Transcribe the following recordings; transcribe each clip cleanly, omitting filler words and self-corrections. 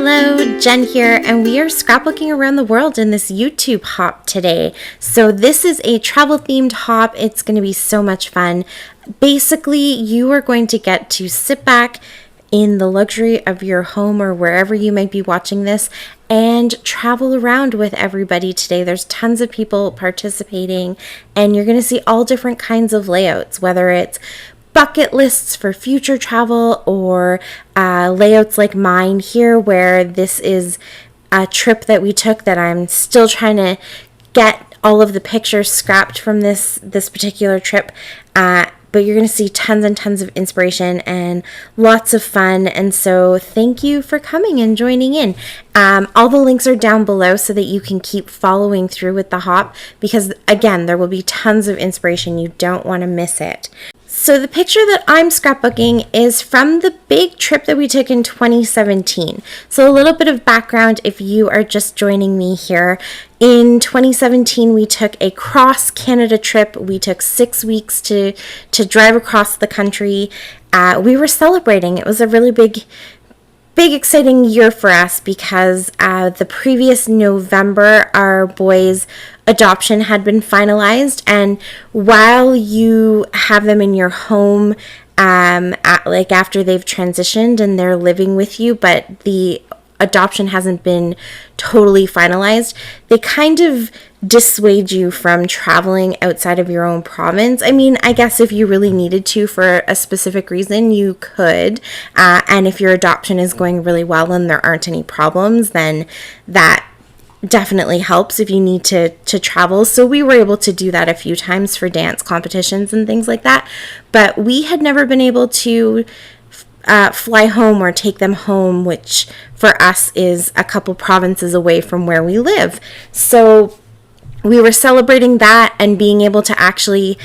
Hello, Jen here, and we are scrapbooking around the world in this YouTube hop today. So this is a travel themed hop. It's going to be so much fun. Basically, you are going to get to sit back in the luxury of your home or wherever you might be watching this and travel around with everybody today. There's tons of people participating, and you're going to see all different kinds of layouts, whether it's bucket lists for future travel or layouts like mine here, where this is a trip that we took that I'm still trying to get all of the pictures scrapped from this particular trip. But you're going to see tons and tons of inspiration and lots of fun. And so thank you for coming and joining in. All the links are down below so that you can keep following through with the hop, because again, there will be tons of inspiration. You don't want to miss it. So the picture that I'm scrapbooking is from the big trip that we took in 2017. So a little bit of background if you are just joining me here. In 2017, we took a cross-Canada trip. We took 6 weeks to drive across the country. We were celebrating. It was a really big exciting year for us because the previous November, our boys' adoption had been finalized, and while you have them in your home, after they've transitioned and they're living with you, but the adoption hasn't been totally finalized, they kind of dissuade you from traveling outside of your own province. I mean, I guess if you really needed to for a specific reason, you could. And if your adoption is going really well and there aren't any problems, then that definitely helps if you need to travel. So we were able to do that a few times for dance competitions and things like that. But we had never been able to fly home or take them home, which for us is a couple provinces away from where we live. So we were celebrating that and being able to actually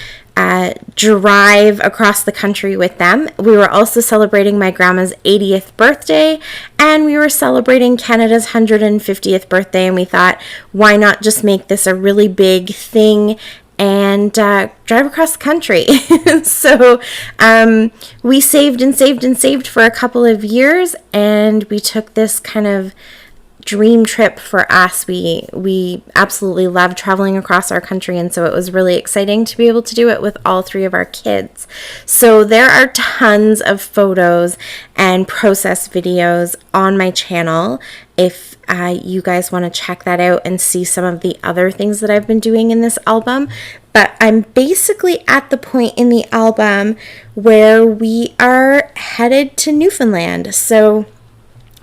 drive across the country with them. We were also celebrating my grandma's 80th birthday, and we were celebrating Canada's 150th birthday, and we thought, why not just make this a really big thing and drive across the country. So we saved and saved and saved for a couple of years, and we took this kind of dream trip for us. We absolutely love traveling across our country, and so it was really exciting to be able to do it with all three of our kids. So there are tons of photos and process videos on my channel if you guys want to check that out and see some of the other things that I've been doing in this album. But I'm basically at the point in the album where we are headed to Newfoundland. So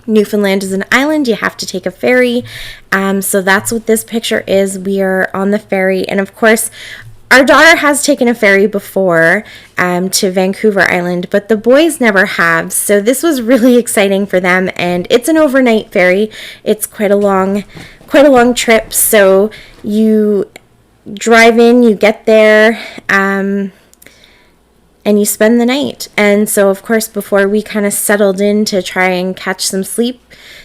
Newfoundland is an island. You have to take a ferry. So that's what this picture is. We are on the ferry. And of course, our daughter has taken a ferry before to Vancouver Island, but the boys never have. So this was really exciting for them. And it's an overnight ferry. It's quite a long trip. So you drive in, you get there, and you spend the night. And so, of course, before we kind of settled in to try and catch some sleep,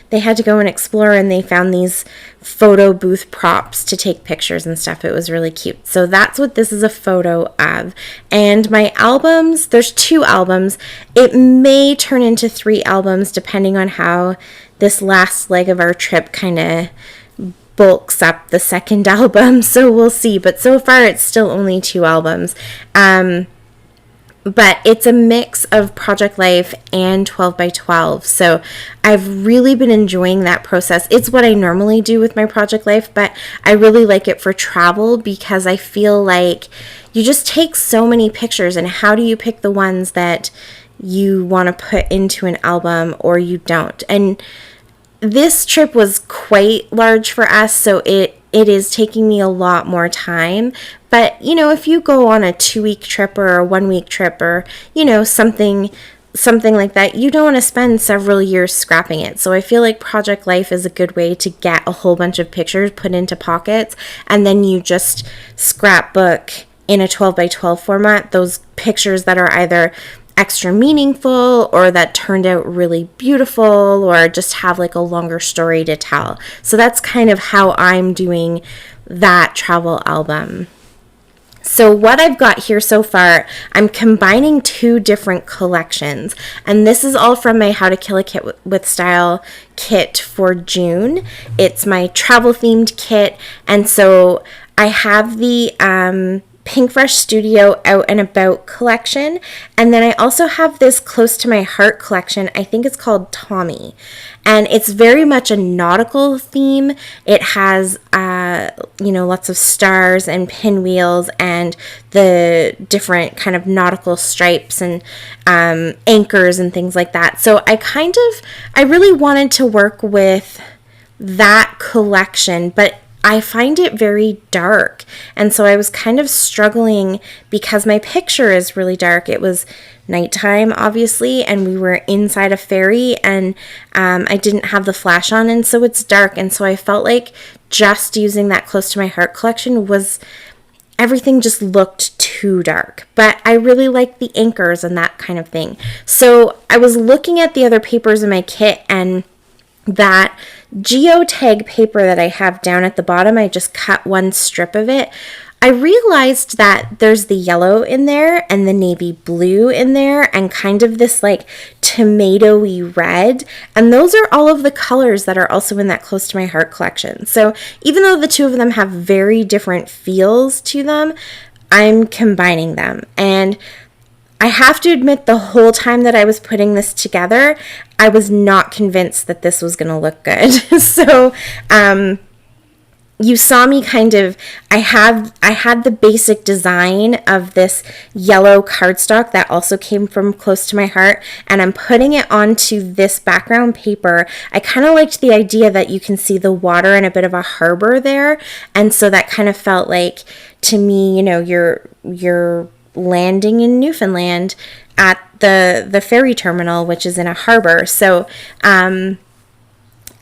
they had to go and explore, and they found these photo booth props to take pictures and stuff. It was really cute. So that's what this is a photo of. And my albums, there's 2 albums. It may turn into 3 albums depending on how this last leg of our trip kind of bulks up the second album. So we'll see. But so far, it's still only 2 albums. But it's a mix of Project Life and 12 by 12. So I've really been enjoying that process. It's what I normally do with my Project Life, but I really like it for travel because I feel like you just take so many pictures, and how do you pick the ones that you want to put into an album or you don't? And this trip was quite large for us, so it is taking me a lot more time. But, you know, if you go on a 2-week trip or a 1-week trip or, you know, something like that, you don't want to spend several years scrapping it. So I feel like Project Life is a good way to get a whole bunch of pictures put into pockets, and then you just scrapbook in a 12 by 12 format those pictures that are either extra meaningful or that turned out really beautiful or just have like a longer story to tell. So that's kind of how I'm doing that travel album. So what I've got here so far, I'm combining two different collections, and this is all from my How to Kill a Kit with Style kit for June. It's my travel themed kit, and so I have the Pink Fresh Studio Out and About collection, and then I also have this Close to My Heart collection. I think it's called Tommy, and it's very much a nautical theme. It has lots of stars and pinwheels and the different kind of nautical stripes and anchors and things like that. So I really wanted to work with that collection, but I find it very dark, and so I was kind of struggling because my picture is really dark. It was nighttime, obviously, and we were inside a ferry, and I didn't have the flash on, and so it's dark, and so I felt like just using that Close to My Heart collection was, everything just looked too dark, but I really like the anchors and that kind of thing. So I was looking at the other papers in my kit, and that geotag paper that I have down at the bottom, I just cut one strip of it. I realized that there's the yellow in there and the navy blue in there and kind of this like tomatoey red, and those are all of the colors that are also in that Close to My Heart collection. So even though the two of them have very different feels to them, I'm combining them. And I have to admit, the whole time that I was putting this together, I was not convinced that this was going to look good. So, you saw me I had the basic design of this yellow cardstock that also came from Close to My Heart, and I'm putting it onto this background paper. I kind of liked the idea that you can see the water and a bit of a harbor there, and so that kind of felt like, to me, you're landing in Newfoundland at the ferry terminal, which is in a harbor. So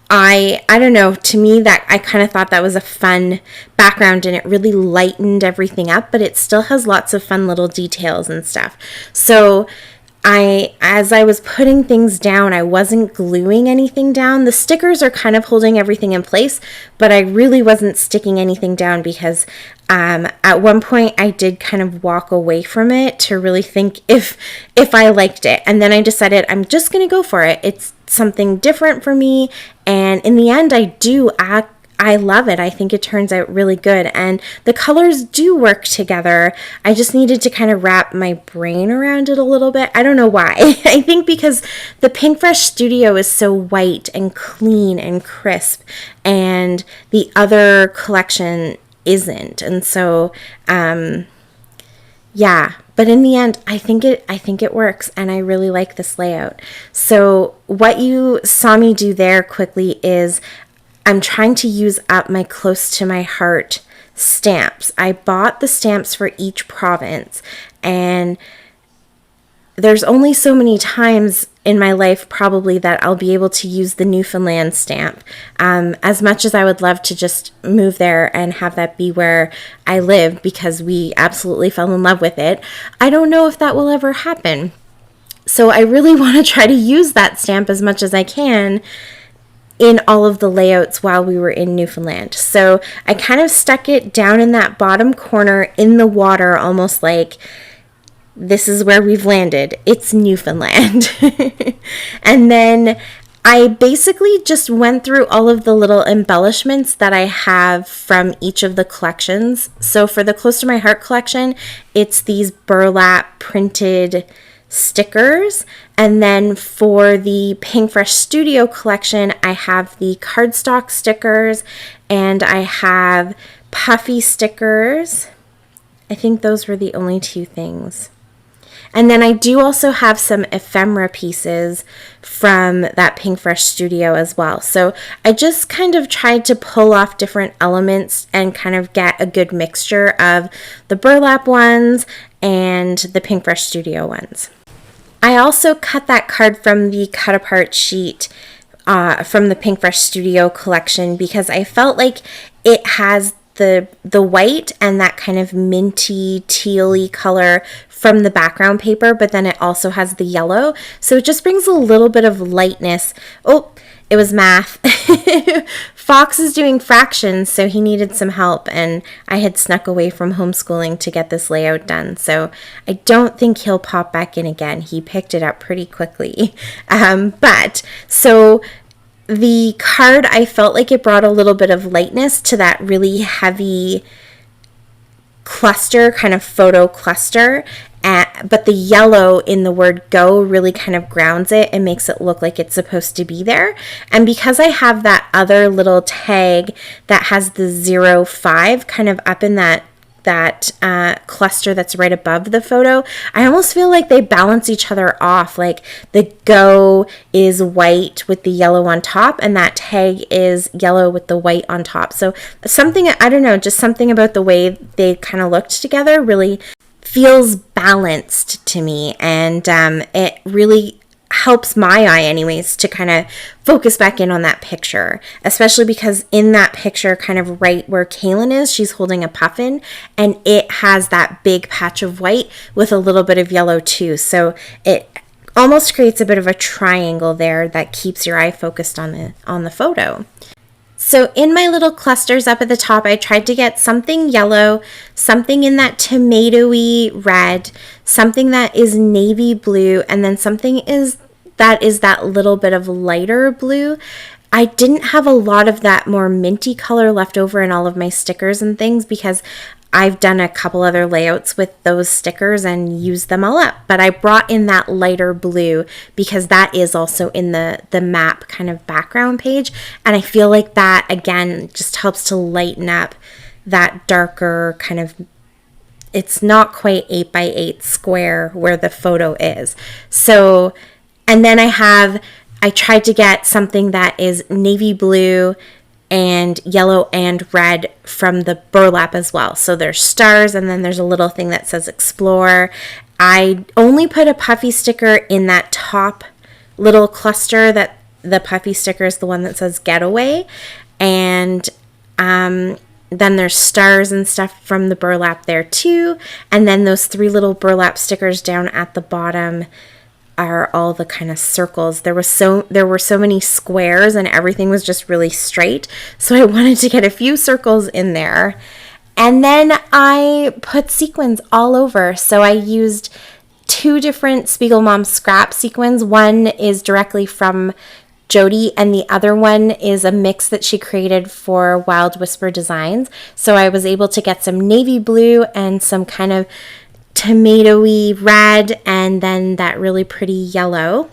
I don't know, to me that I kind of thought that was a fun background, and it really lightened everything up, but it still has lots of fun little details and stuff. So as I was putting things down, I wasn't gluing anything down. The stickers are kind of holding everything in place, but I really wasn't sticking anything down because at one point I did kind of walk away from it to really think if I liked it. And then I decided I'm just going to go for it. It's something different for me. And in the end, I love it. I think it turns out really good, and the colors do work together. I just needed to kind of wrap my brain around it a little bit. I don't know why. I think because the Pink Fresh Studio is so white and clean and crisp, and the other collection isn't. And so, yeah. But in the end, I think it works, and I really like this layout. So what you saw me do there quickly is I'm trying to use up my Close to My Heart stamps. I bought the stamps for each province, and there's only so many times in my life probably that I'll be able to use the Newfoundland stamp. As much as I would love to just move there and have that be where I live because we absolutely fell in love with it, I don't know if that will ever happen. So I really want to try to use that stamp as much as I can in all of the layouts while we were in Newfoundland. So I kind of stuck it down in that bottom corner in the water, almost like this is where we've landed. It's Newfoundland. And then I basically just went through all of the little embellishments that I have from each of the collections. So for the Close to My Heart collection, it's these burlap printed stickers, and then for the Pink Fresh Studio collection, I have the cardstock stickers, and I have puffy stickers. I think those were the only two things. And then I do also have some ephemera pieces from that Pink Fresh Studio as well. So I just kind of tried to pull off different elements and kind of get a good mixture of the burlap ones and the Pink Fresh Studio ones. I also cut that card from the cut apart sheet from the Pink Fresh Studio collection because I felt like it has the white and that kind of minty tealy color from the background paper, but then it also has the yellow, so it just brings a little bit of lightness. Oh, it was math. Fox is doing fractions, so he needed some help, and I had snuck away from homeschooling to get this layout done. So I don't think he'll pop back in again. He picked it up pretty quickly. But so the card, I felt like it brought a little bit of lightness to that really heavy cluster, kind of photo cluster. But the yellow in the word go really kind of grounds it and makes it look like it's supposed to be there. And because I have that other little tag that has the 05 kind of up in that cluster that's right above the photo, I almost feel like they balance each other off. Like the go is white with the yellow on top, and that tag is yellow with the white on top. So something, I don't know, just something about the way they kind of looked together really feels balanced to me, and it really helps my eye anyways to kind of focus back in on that picture, especially because in that picture, kind of right where Kaylin is, she's holding a puffin, and it has that big patch of white with a little bit of yellow too. So it almost creates a bit of a triangle there that keeps your eye focused on the photo. So in my little clusters up at the top, I tried to get something yellow, something in that tomatoey red, something that is navy blue, and then something that is that little bit of lighter blue. I didn't have a lot of that more minty color left over in all of my stickers and things because I've done a couple other layouts with those stickers and used them all up, but I brought in that lighter blue because that is also in the map kind of background page, and I feel like that again just helps to lighten up that darker kind of, it's not quite 8x8 square where the photo is. So, and then I tried to get something that is navy blue and yellow and red from the burlap as well. So there's stars, and then there's a little thing that says explore. I only put a puffy sticker in that top little cluster. That the puffy sticker is the one that says getaway, and then there's stars and stuff from the burlap there too, and then those 3 little burlap stickers down at the bottom are all the kind of circles. There were so many squares, and everything was just really straight, so I wanted to get a few circles in there. And then I put sequins all over. So I used 2 different Spiegelmom scrap sequins. One is directly from Jody, and the other one is a mix that she created for Wild Whisper Designs. So I was able to get some navy blue and some kind of tomatoey red, and then that really pretty yellow.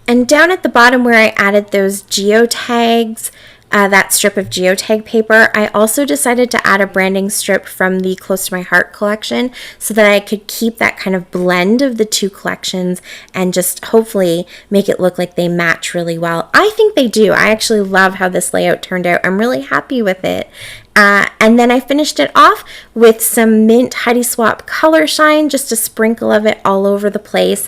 And down at the bottom where I added those geotags, that strip of geotag paper, I also decided to add a branding strip from the Close to My Heart collection so that I could keep that kind of blend of the 2 collections and just hopefully make it look like they match really well. I think they do. I actually love how this layout turned out. I'm really happy with it. And then I finished it off with some mint Heidi Swap color shine, just a sprinkle of it all over the place.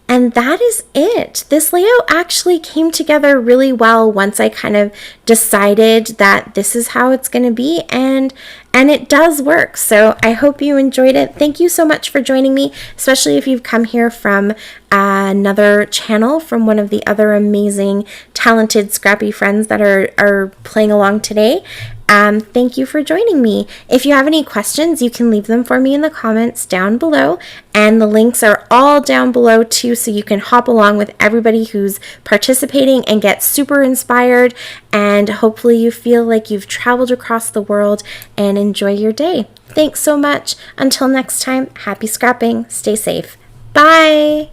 And that is it. This layout actually came together really well once I kind of decided that this is how it's going to be, and it does work. So I hope you enjoyed it. Thank you so much for joining me, especially if you've come here from another channel from one of the other amazing, talented, scrappy friends that are playing along today. Thank you for joining me. If you have any questions, you can leave them for me in the comments down below, and the links are all down below too, so you can hop along with everybody who's participating and get super inspired, and hopefully you feel like you've traveled across the world and enjoy your day. Thanks so much. Until next time, happy scrapping. Stay safe. Bye.